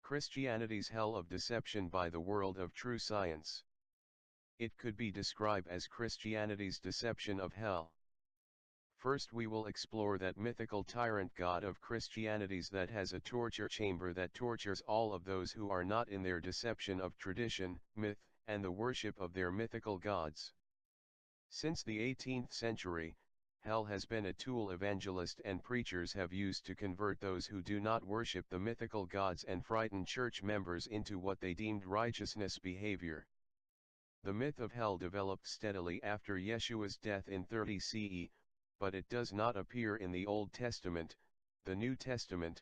Christianity's hell of deception by the world of true science. It could be described as Christianity's deception of hell. First we will explore that mythical tyrant god of Christianity's that has a torture chamber that tortures all of those who are not in their deception of tradition, myth, and the worship of their mythical gods. Since the 18th century, hell has been a tool evangelists and preachers have used to convert those who do not worship the mythical gods and frighten church members into what they deemed righteousness behavior. The myth of hell developed steadily after Yeshua's death in 30 CE, but it does not appear in the Old Testament, the New Testament,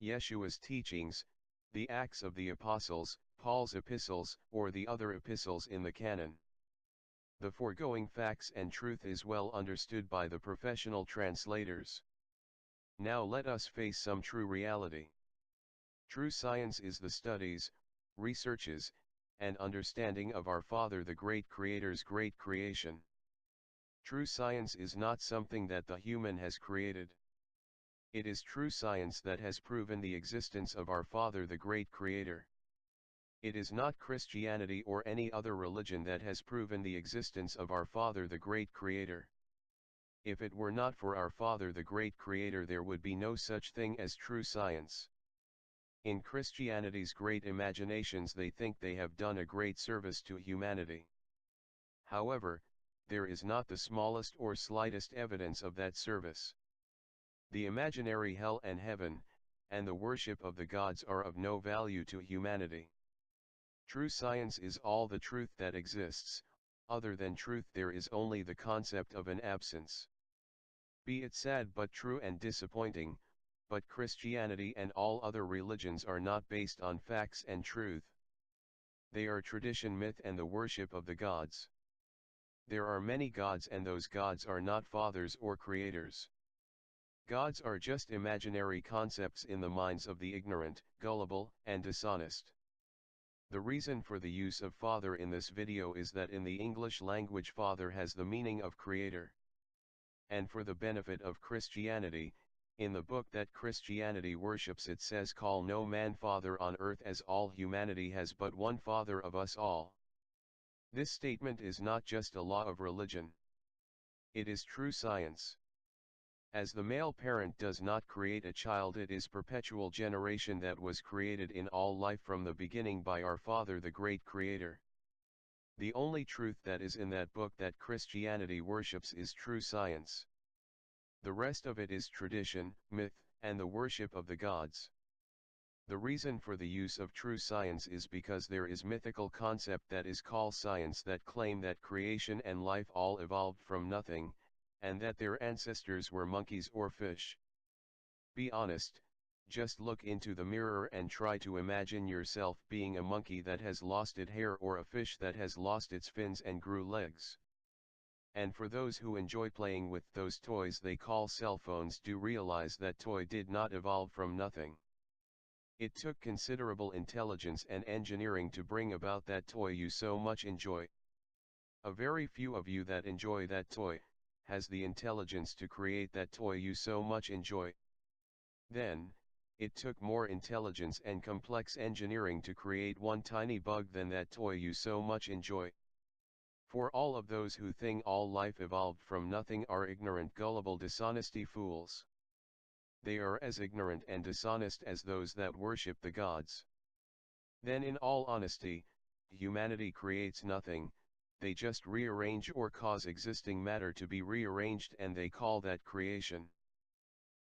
Yeshua's teachings, the Acts of the Apostles, Paul's epistles, or the other epistles in the canon. The foregoing facts and truth is well understood by the professional translators. Now let us face some true reality. True science is the studies, researches, and understanding of our Father the Great Creator's great creation. True science is not something that the human has created. It is true science that has proven the existence of our Father the Great Creator. It is not Christianity or any other religion that has proven the existence of our Father the Great Creator. If it were not for our Father the Great Creator, there would be no such thing as true science. In Christianity's great imaginations they think they have done a great service to humanity. However, there is not the smallest or slightest evidence of that service. The imaginary hell and heaven, and the worship of the gods are of no value to humanity. True science is all the truth that exists. Other than truth there is only the concept of an absence. Be it sad but true and disappointing, but Christianity and all other religions are not based on facts and truth. They are tradition, myth, and the worship of the gods. There are many gods, and those gods are not fathers or creators. Gods are just imaginary concepts in the minds of the ignorant, gullible, and dishonest. The reason for the use of father in this video is that in the English language father has the meaning of creator. And for the benefit of Christianity, in the book that Christianity worships it says, "Call no man father on earth, as all humanity has but one Father of us all." This statement is not just a law of religion. It is true science. As the male parent does not create a child, it is perpetual generation that was created in all life from the beginning by our Father the Great Creator. The only truth that is in that book that Christianity worships is true science. The rest of it is tradition, myth, and the worship of the gods. The reason for the use of true science is because there is mythical concept that is called science that claim that creation and life all evolved from nothing, and that their ancestors were monkeys or fish. Be honest, just look into the mirror and try to imagine yourself being a monkey that has lost its hair or a fish that has lost its fins and grew legs. And for those who enjoy playing with those toys they call cell phones, do realize that toy did not evolve from nothing. It took considerable intelligence and engineering to bring about that toy you so much enjoy. A very few of you that enjoy that toy has the intelligence to create that toy you so much enjoy. Then, it took more intelligence and complex engineering to create one tiny bug than that toy you so much enjoy. For all of those who think all life evolved from nothing are ignorant, gullible, dishonesty fools. They are as ignorant and dishonest as those that worship the gods. Then in all honesty, humanity creates nothing. They just rearrange or cause existing matter to be rearranged, and they call that creation.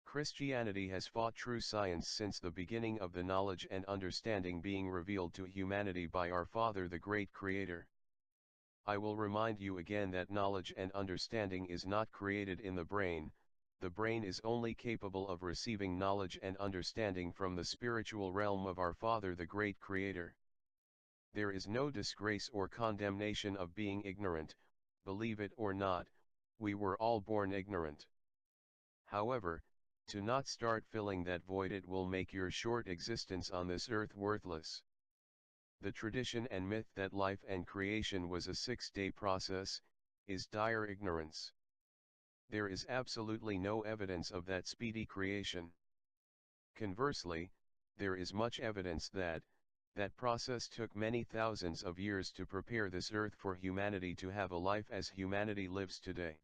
Christianity has fought true science since the beginning of the knowledge and understanding being revealed to humanity by our Father the Great Creator. I will remind you again that knowledge and understanding is not created in the brain. The brain is only capable of receiving knowledge and understanding from the spiritual realm of our Father the Great Creator. There is no disgrace or condemnation of being ignorant. Believe it or not, we were all born ignorant. However, to not start filling that void, it will make your short existence on this earth worthless. The tradition and myth that life and creation was a 6-day process is dire ignorance. There is absolutely no evidence of that speedy creation. Conversely, there is much evidence that that process took many thousands of years to prepare this earth for humanity to have a life as humanity lives today.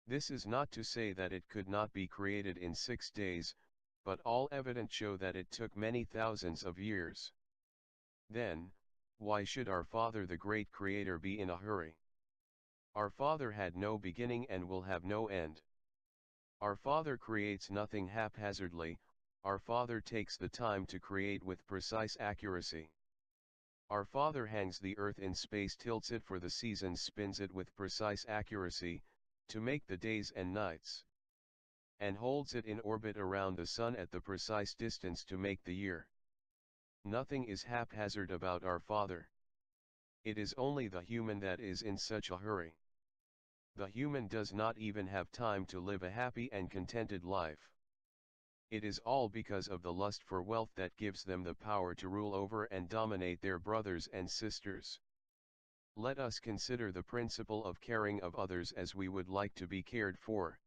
This is not to say that it could not be created in 6 days, but all evidence show that it took many thousands of years. Then, why should our Father the great Creator be in a hurry? Our Father had no beginning and will have no end. Our Father creates nothing haphazardly, our Father takes the time to create with precise accuracy. Our Father hangs the earth in space, tilts it for the seasons, spins it with precise accuracy, to make the days and nights, and holds it in orbit around the sun at the precise distance to make the year. Nothing is haphazard about our Father. It is only the human that is in such a hurry. The human does not even have time to live a happy and contented life. It is all because of the lust for wealth that gives them the power to rule over and dominate their brothers and sisters. Let us consider the principle of caring of others as we would like to be cared for.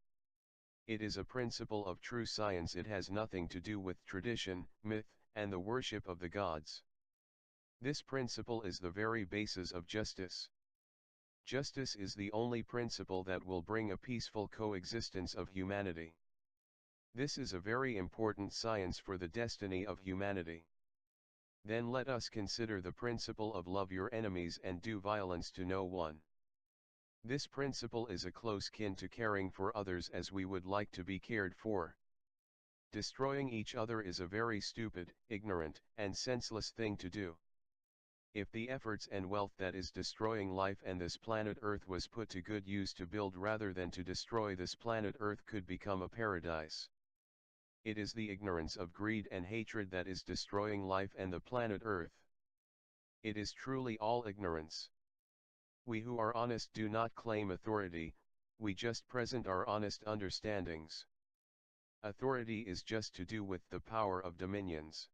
It is a principle of true science. It has nothing to do with tradition, myth, and the worship of the gods. This principle is the very basis of justice. Justice is the only principle that will bring a peaceful coexistence of humanity. This is a very important science for the destiny of humanity. Then let us consider the principle of love your enemies and do violence to no one. This principle is a close kin to caring for others as we would like to be cared for. Destroying each other is a very stupid, ignorant, and senseless thing to do. If the efforts and wealth that is destroying life and this planet Earth was put to good use to build rather than to destroy this planet Earth could become a paradise. It is the ignorance of greed and hatred that is destroying life and the planet Earth. It is truly all ignorance. We who are honest do not claim authority, we just present our honest understandings. Authority is just to do with the power of dominions.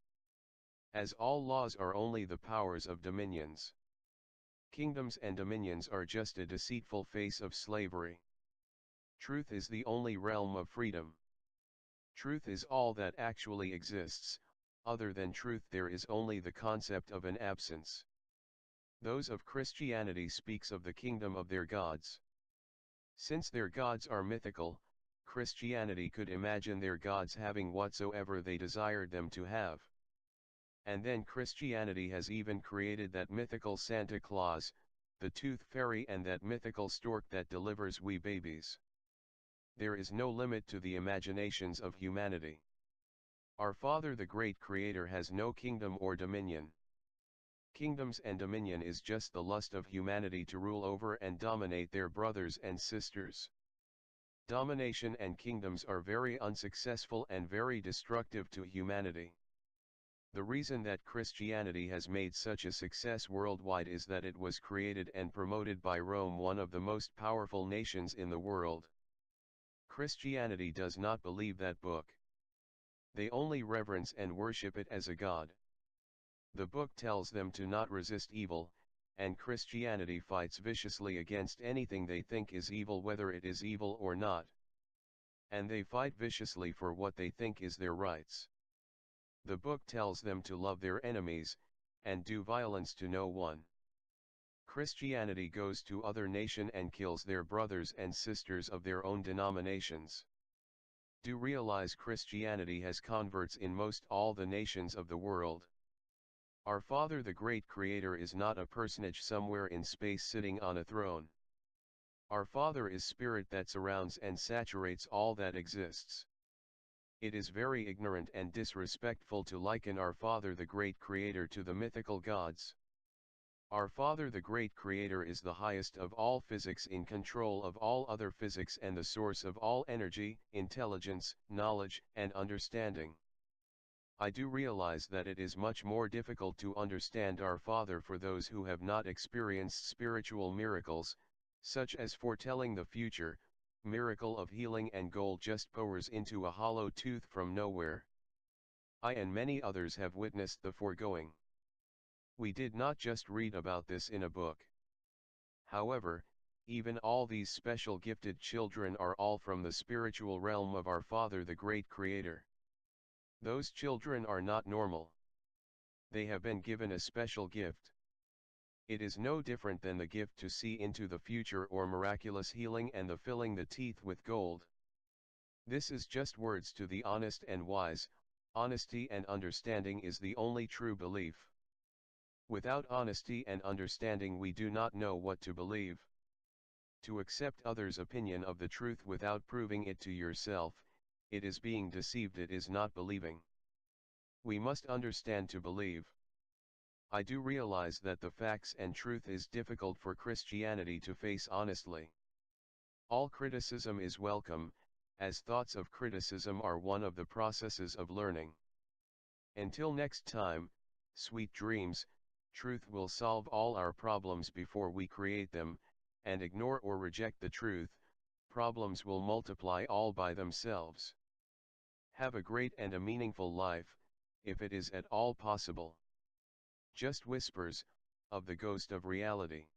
As all laws are only the powers of dominions. Kingdoms and dominions are just a deceitful face of slavery. Truth is the only realm of freedom. Truth is all that actually exists, other than truth there is only the concept of an absence. Those of Christianity speaks of the kingdom of their gods. Since their gods are mythical, Christianity could imagine their gods having whatsoever they desired them to have. And then Christianity has even created that mythical Santa Claus, the tooth fairy, and that mythical stork that delivers wee babies. There is no limit to the imaginations of humanity. Our Father the great Creator has no kingdom or dominion. Kingdoms and dominion is just the lust of humanity to rule over and dominate their brothers and sisters. Domination and kingdoms are very unsuccessful and very destructive to humanity. The reason that Christianity has made such a success worldwide is that it was created and promoted by Rome, one of the most powerful nations in the world. Christianity does not believe that book. They only reverence and worship it as a god. The book tells them to not resist evil, and Christianity fights viciously against anything they think is evil, whether it is evil or not. And they fight viciously for what they think is their rights. The book tells them to love their enemies, and do violence to no one. Christianity goes to other nation and kills their brothers and sisters of their own denominations. Do realize Christianity has converts in most all the nations of the world. Our Father the great Creator is not a personage somewhere in space sitting on a throne. Our Father is spirit that surrounds and saturates all that exists. It is very ignorant and disrespectful to liken our Father the great Creator to the mythical gods. Our Father the great Creator is the highest of all physics, in control of all other physics, and the source of all energy, intelligence, knowledge, and understanding. I do realize that it is much more difficult to understand our Father for those who have not experienced spiritual miracles, such as foretelling the future, miracle of healing, and gold just pours into a hollow tooth from nowhere. I and many others have witnessed the foregoing. We did not just read about this in a book. However, even all these special gifted children are all from the spiritual realm of our Father the great Creator. Those children are not normal. They have been given a special gift. It is no different than the gift to see into the future or miraculous healing and the filling the teeth with gold. This is just words to the honest and wise. Honesty and understanding is the only true belief. Without honesty and understanding we do not know what to believe. To accept others' opinion of the truth without proving it to yourself, it is being deceived, it is not believing. We must understand to believe. I do realize that the facts and truth is difficult for Christianity to face honestly. All criticism is welcome, as thoughts of criticism are one of the processes of learning. Until next time, sweet dreams. Truth will solve all our problems before we create them, and ignore or reject the truth, problems will multiply all by themselves. Have a great and a meaningful life, if it is at all possible. Just whispers, of the ghost of reality.